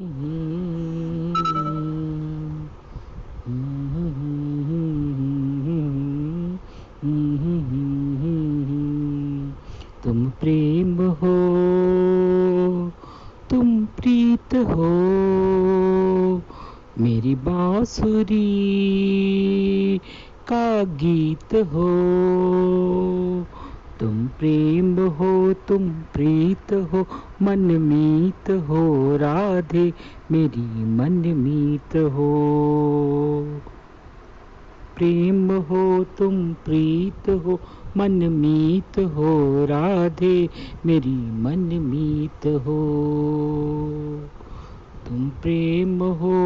तुम प्रेम हो, तुम प्रीत हो, मेरी बांसुरी का गीत हो। तुम प्रेम हो, तुम प्रीत हो, मनमीत हो राधे, मेरी मनमीत हो। प्रेम हो, तुम प्रीत हो, मनमीत हो राधे, मेरी मनमीत हो। तुम प्रेम हो,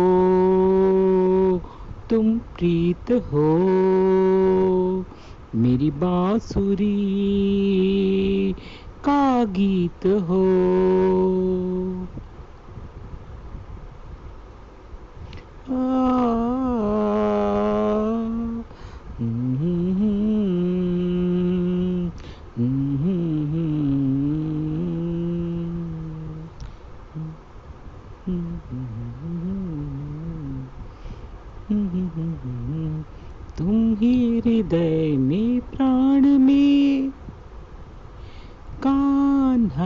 तुम प्रीत हो, मेरी बांसुरी का गीत हो। तुम ही हृदय में प्राण में कान्हा,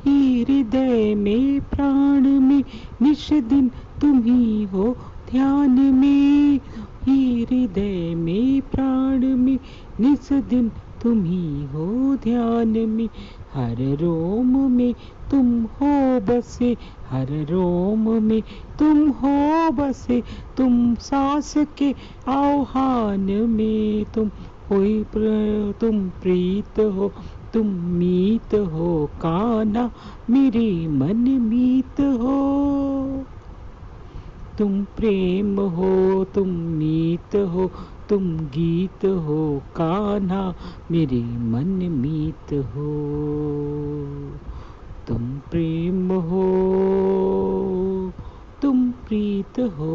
हृदय में प्राण में निश दिन तुम ही हो ध्यान में। हृदय में प्राण में निस दिन तुम ही हो ध्यान में। हर रोम में तुम हो बसे, हर रोम में तुम हो बसे। तुम सांस के आह्वान में तुम तुम प्रीत हो, तुम मीत हो कान्हा, मेरे मन मीत हो। तुम प्रेम हो, तुम मीत हो, तुम गीत हो कान्हा, मेरे मन मीत हो। तुम प्रेम हो, तुम प्रीत हो,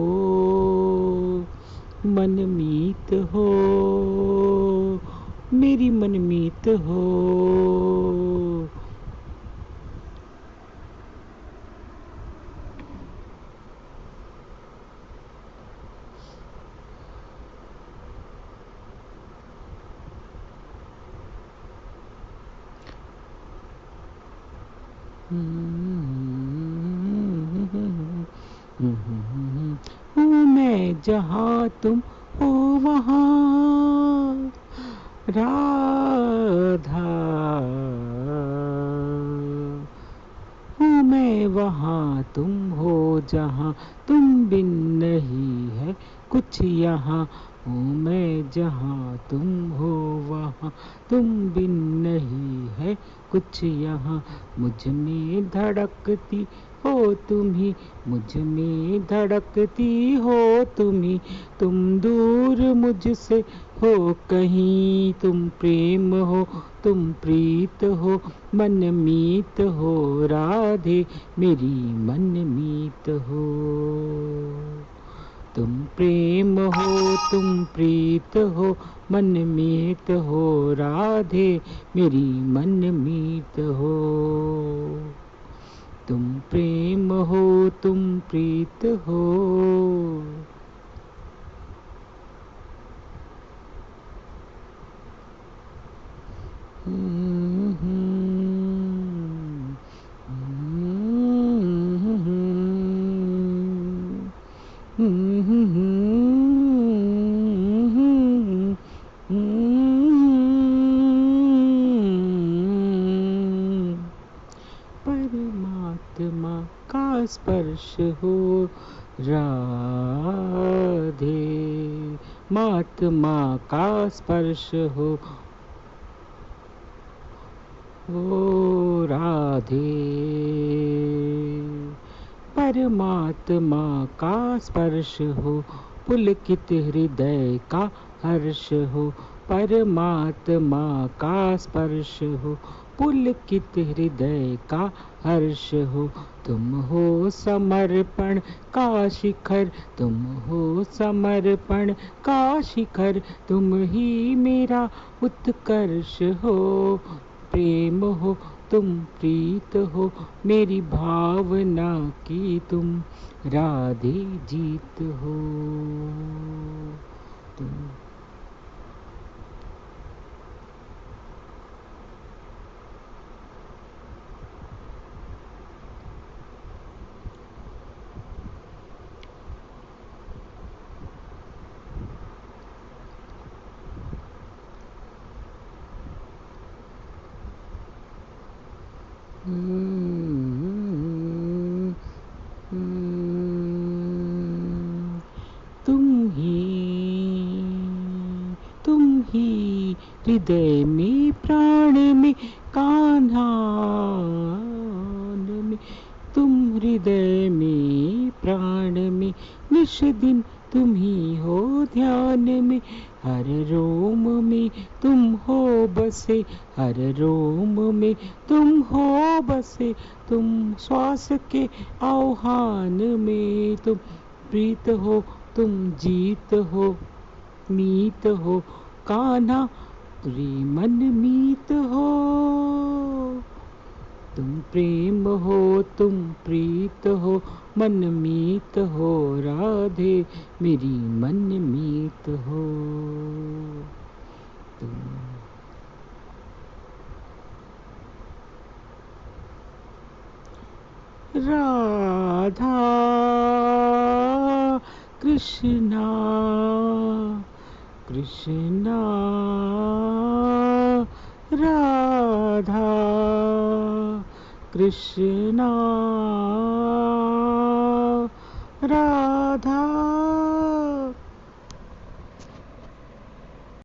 मनमीत हो, मेरी मनमीत हो। हूँ मैं जहाँ तुम हो वहाँ राधा, हूँ मैं वहाँ तुम हो जहाँ, तुम बिन नहीं है कुछ यहाँ। हूँ मैं जहाँ तुम हो वहाँ, तुम बिन नहीं है कुछ यहाँ। मुझ में धड़कती हो तुम ही, मुझ में धड़कती हो तुम ही। तुम दूर मुझसे हो कहीं, तुम प्रेम हो, तुम प्रीत हो, मनमीत हो राधे, मेरी मनमीत हो। तुम प्रेम हो, तुम प्रीत हो, मनमीत हो राधे, मेरी मनमीत हो। तुम प्रेम हो, तुम प्रीत हो। परमात्मा का स्पर्श हो राधे, महात्मा का स्पर्श हो ओ राधे। परमात्मा का स्पर्श हो, पुलकित हृदय का हर्ष हो। परमात्मा का स्पर्श हो, पुलकित हृदय का हर्ष हो। तुम हो समर्पण का शिखर, तुम हो समर्पण का शिखर, तुम ही मेरा उत्कर्ष हो। प्रेम हो, तुम प्रीत हो मेरी भावना की, तुम राधे जीत हो तुम। तुम ही तुम ही हृदय में प्राण में कान्हा में, तुम हृदय में प्राण में निश दिन तुम ही हो ध्यान में, हर रोम में तुम हो बसे, हर रोम में तुम हो बसे, तुम श्वास के आह्वान में, तुम प्रीत हो तुम जीत हो मीत हो कान्हा मन मीत हो, तुम प्रेम हो तुम प्रीत हो मन मीत हो, राधे मेरी मन मीत हो तुम। राधा कृष्णा कृष्णा राधा कृष्णा राधा।